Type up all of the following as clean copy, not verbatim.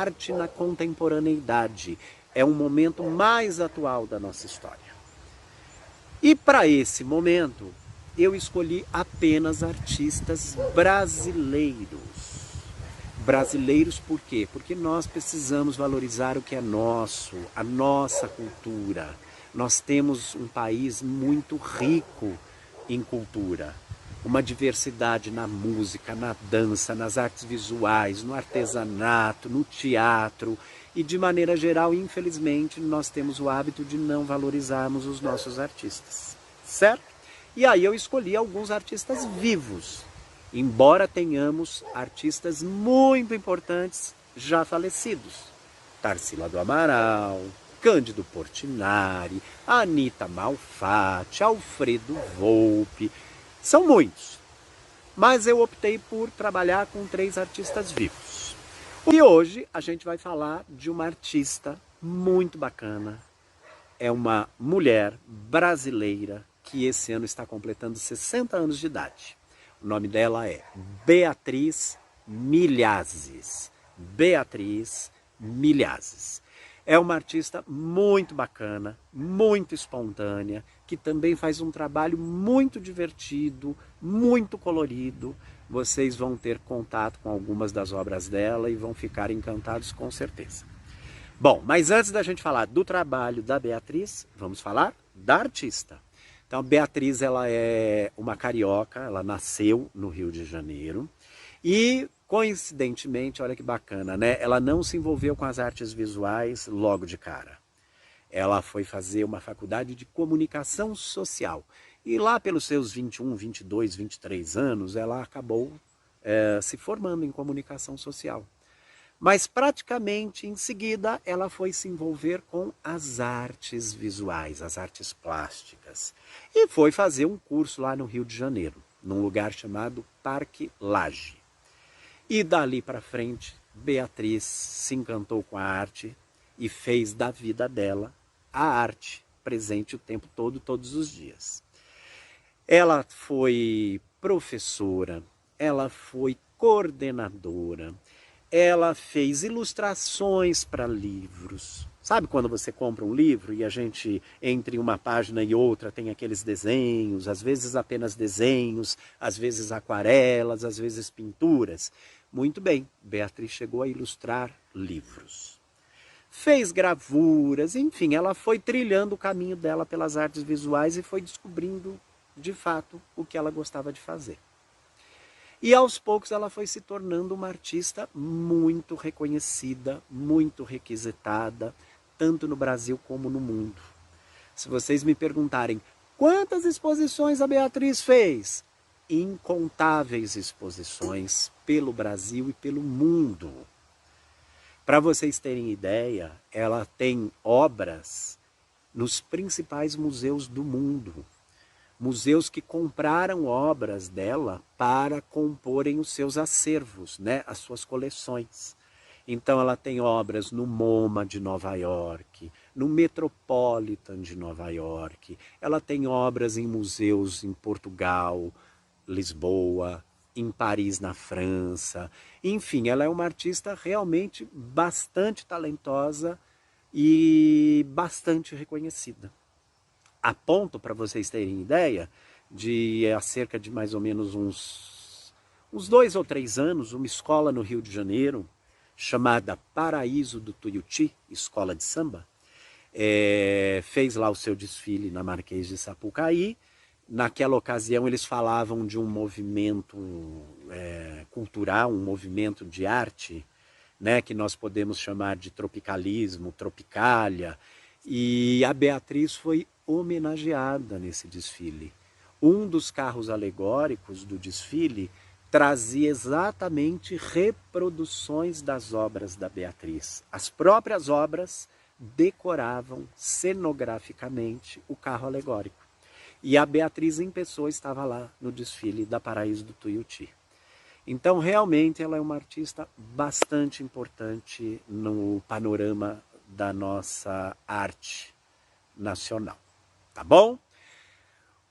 arte na contemporaneidade. É um momento mais atual da nossa história. E para esse momento, eu escolhi apenas artistas brasileiros. Brasileiros por quê? Porque nós precisamos valorizar o que é nosso, a nossa cultura. Nós temos um país muito rico em cultura. Uma diversidade na música, na dança, nas artes visuais, no artesanato, no teatro. E de maneira geral, infelizmente, nós temos o hábito de não valorizarmos os nossos artistas. Certo? E aí eu escolhi alguns artistas vivos. Embora tenhamos artistas muito importantes já falecidos. Tarsila do Amaral, Cândido Portinari, Anita Malfatti, Alfredo Volpi. São muitos. Mas eu optei por trabalhar com 3 artistas vivos. E hoje a gente vai falar de uma artista muito bacana. É uma mulher brasileira que esse ano está completando 60 anos de idade. O nome dela é Beatriz Milhazes. Beatriz Milhazes. É uma artista muito bacana, muito espontânea, que também faz um trabalho muito divertido, muito colorido. Vocês vão ter contato com algumas das obras dela e vão ficar encantados com certeza. Bom, mas antes da gente falar do trabalho da Beatriz, vamos falar da artista. Então, Beatriz, ela é uma carioca, ela nasceu no Rio de Janeiro e, coincidentemente, olha que bacana, né? Ela não se envolveu com as artes visuais logo de cara. Ela foi fazer uma faculdade de comunicação social e lá pelos seus 21, 22, 23 anos, ela acabou se formando em comunicação social. Mas praticamente em seguida ela foi se envolver com as artes visuais, as artes plásticas. E foi fazer um curso lá no Rio de Janeiro, num lugar chamado Parque Lage. E dali para frente, Beatriz se encantou com a arte e fez da vida dela a arte presente o tempo todo, todos os dias. Ela foi professora, ela foi coordenadora, ela fez ilustrações para livros. Sabe quando você compra um livro e a gente, entre uma página e outra, tem aqueles desenhos, às vezes apenas desenhos, às vezes aquarelas, às vezes pinturas? Muito bem, Beatriz chegou a ilustrar livros. Fez gravuras, enfim, ela foi trilhando o caminho dela pelas artes visuais e foi descobrindo, de fato, o que ela gostava de fazer. E aos poucos ela foi se tornando uma artista muito reconhecida, muito requisitada, tanto no Brasil como no mundo. Se vocês me perguntarem quantas exposições a Beatriz fez, incontáveis exposições pelo Brasil e pelo mundo. Para vocês terem ideia, ela tem obras nos principais museus do mundo. Museus que compraram obras dela para comporem os seus acervos, né, as suas coleções. Então ela tem obras no MoMA de Nova York, no Metropolitan de Nova York, ela tem obras em museus em Portugal, Lisboa, em Paris, na França. Enfim, ela é uma artista realmente bastante talentosa e bastante reconhecida. A ponto, para vocês terem ideia, de há cerca de mais ou menos uns 2 ou 3 anos, uma escola no Rio de Janeiro, chamada Paraíso do Tuiuti, escola de samba, fez lá o seu desfile na Marquês de Sapucaí. Naquela ocasião eles falavam de um movimento cultural, um movimento de arte, né, que nós podemos chamar de tropicalismo, tropicália, e a Beatriz foi homenageada nesse desfile. Um dos carros alegóricos do desfile trazia exatamente reproduções das obras da Beatriz. As próprias obras decoravam cenograficamente o carro alegórico. E a Beatriz em pessoa estava lá no desfile da Paraíso do Tuiuti. Então, realmente, ela é uma artista bastante importante no panorama da nossa arte nacional. Tá bom?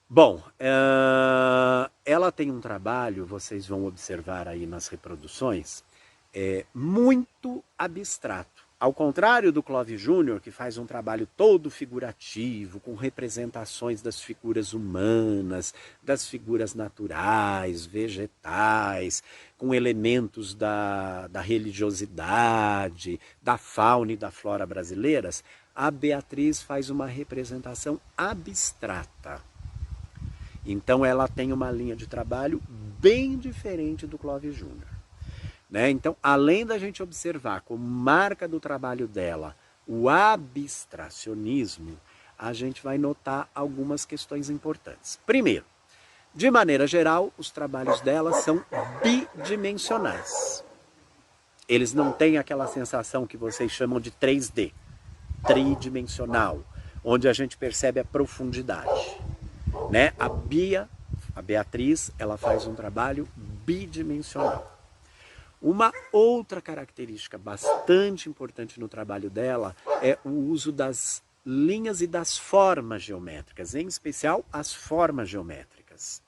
Bom, ela tem um trabalho, vocês vão observar aí nas reproduções, muito abstrato. Ao contrário do Clóvis Júnior, que faz um trabalho todo figurativo, com representações das figuras humanas, das figuras naturais, vegetais, com elementos da religiosidade, da fauna e da flora brasileiras, a Beatriz faz uma representação abstrata. Então ela tem uma linha de trabalho bem diferente do Clóvis Júnior. Né? Então, além da gente observar como marca do trabalho dela o abstracionismo, a gente vai notar algumas questões importantes. Primeiro, de maneira geral, os trabalhos dela são bidimensionais. Eles não têm aquela sensação que vocês chamam de 3D, tridimensional, onde a gente percebe a profundidade. Né? A Beatriz, ela faz um trabalho bidimensional. Uma outra característica bastante importante no trabalho dela é o uso das linhas e das formas geométricas, em especial as formas geométricas.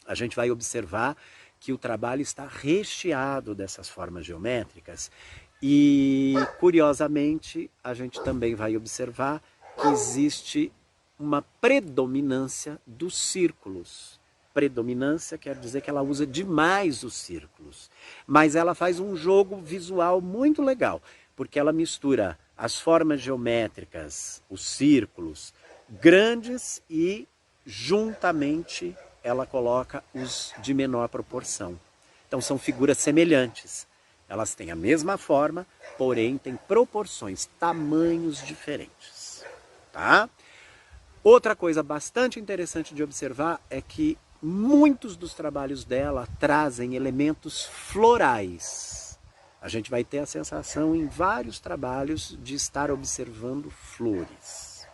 A gente vai observar que o trabalho está recheado dessas formas geométricas e, curiosamente, a gente também vai observar que existe uma predominância dos círculos. Predominância quer dizer que ela usa demais os círculos, mas ela faz um jogo visual muito legal, porque ela mistura as formas geométricas, os círculos grandes e juntamente ela coloca os de menor proporção. Então são figuras semelhantes, elas têm a mesma forma, porém têm proporções, tamanhos diferentes, tá? Outra coisa bastante interessante de observar é que muitos dos trabalhos dela trazem elementos florais. A gente vai ter a sensação em vários trabalhos de estar observando flores.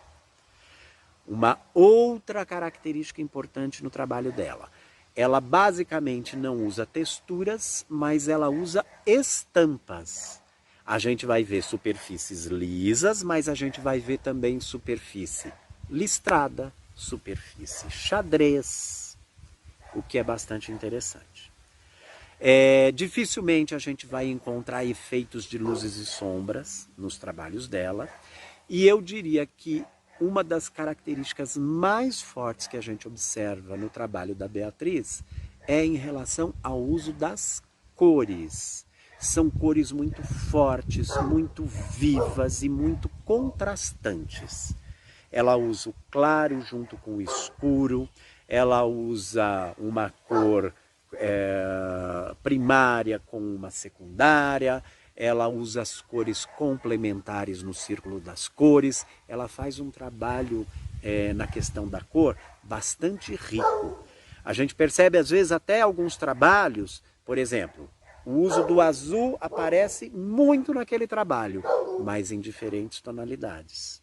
Uma outra característica importante no trabalho dela. Ela basicamente não usa texturas, mas ela usa estampas. A gente vai ver superfícies lisas, mas a gente vai ver também superfície listrada, superfície xadrez, o que é bastante interessante. Dificilmente a gente vai encontrar efeitos de luzes e sombras nos trabalhos dela, e eu diria que uma das características mais fortes que a gente observa no trabalho da Beatriz é em relação ao uso das cores. São cores muito fortes, muito vivas e muito contrastantes. Ela usa o claro junto com o escuro, ela usa uma cor primária com uma secundária, ela usa as cores complementares no círculo das cores, ela faz um trabalho na questão da cor bastante rico. A gente percebe às vezes até alguns trabalhos, por exemplo, o uso do azul aparece muito naquele trabalho, mas em diferentes tonalidades.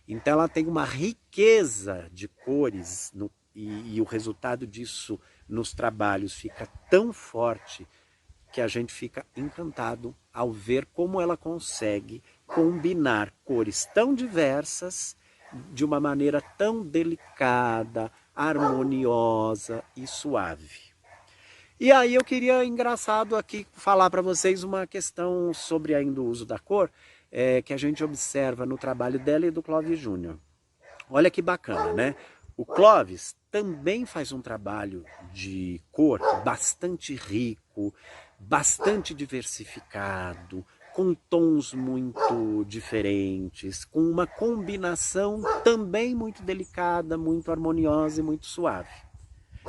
Então ela tem uma riqueza de cores e o resultado disso nos trabalhos fica tão forte que a gente fica encantado ao ver como ela consegue combinar cores tão diversas de uma maneira tão delicada, harmoniosa e suave. E aí eu queria, engraçado aqui, falar para vocês uma questão sobre ainda o uso da cor, que a gente observa no trabalho dela e do Clóvis Júnior. Olha que bacana, né? O Clóvis também faz um trabalho de cor bastante rico, bastante diversificado, com tons muito diferentes, com uma combinação também muito delicada, muito harmoniosa e muito suave.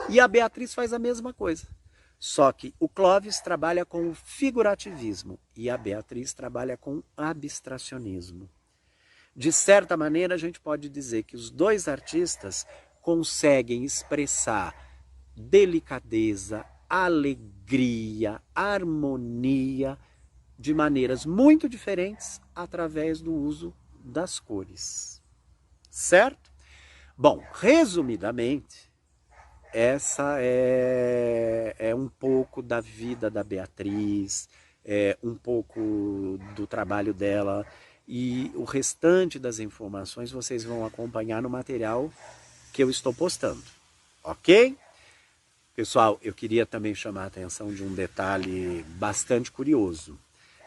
E a Beatriz faz a mesma coisa. Só que o Clóvis trabalha com o figurativismo e a Beatriz trabalha com o abstracionismo. De certa maneira, a gente pode dizer que os dois artistas conseguem expressar delicadeza, alegria, harmonia de maneiras muito diferentes através do uso das cores. Certo? Bom, resumidamente, essa é um pouco da vida da Beatriz, um pouco do trabalho dela, e o restante das informações vocês vão acompanhar no material que eu estou postando, ok? Pessoal, eu queria também chamar a atenção de um detalhe bastante curioso,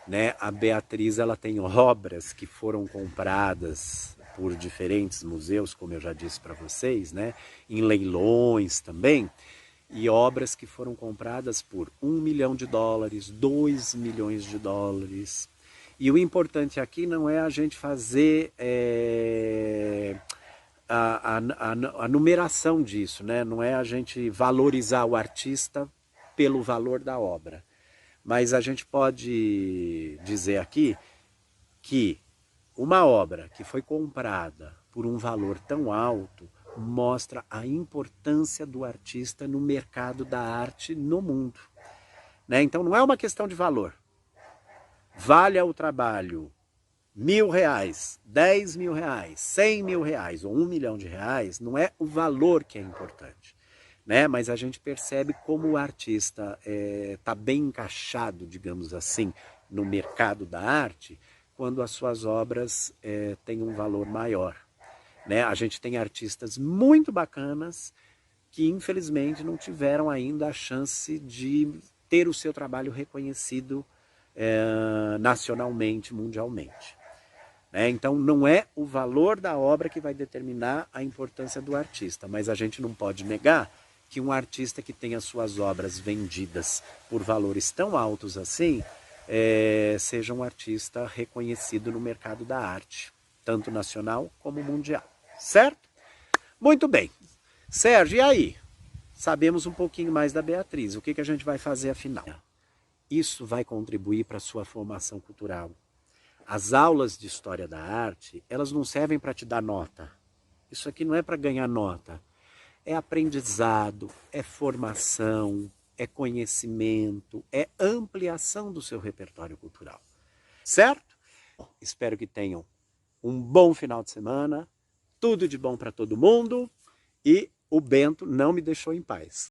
né? A Beatriz, ela tem obras que foram compradas por diferentes museus, como eu já disse para vocês, né? Em leilões também, e obras que foram compradas por $1 milhão, $2 milhões. E o importante aqui não é a gente fazer a numeração disso, né? Não é a gente valorizar o artista pelo valor da obra. Mas a gente pode dizer aqui que uma obra que foi comprada por um valor tão alto mostra a importância do artista no mercado da arte no mundo, né? Então não é uma questão de valor. Valha o trabalho R$ 1.000, R$ 10.000, R$ 100.000 ou R$ 1 milhão, não é o valor que é importante, né? Mas a gente percebe como o artista está bem encaixado, digamos assim, no mercado da arte, quando as suas obras têm um valor maior, né? A gente tem artistas muito bacanas que infelizmente não tiveram ainda a chance de ter o seu trabalho reconhecido nacionalmente, mundialmente. Então não é o valor da obra que vai determinar a importância do artista, mas a gente não pode negar que um artista que tem as suas obras vendidas por valores tão altos assim, seja um artista reconhecido no mercado da arte, tanto nacional como mundial, certo? Muito bem. Sérgio, e aí? Sabemos um pouquinho mais da Beatriz, o que a gente vai fazer afinal? Isso vai contribuir para a sua formação cultural. As aulas de História da Arte, elas não servem para te dar nota. Isso aqui não é para ganhar nota. É aprendizado, é formação, é conhecimento, é ampliação do seu repertório cultural. Certo? Espero que tenham um bom final de semana, tudo de bom para todo mundo e o Bento não me deixou em paz.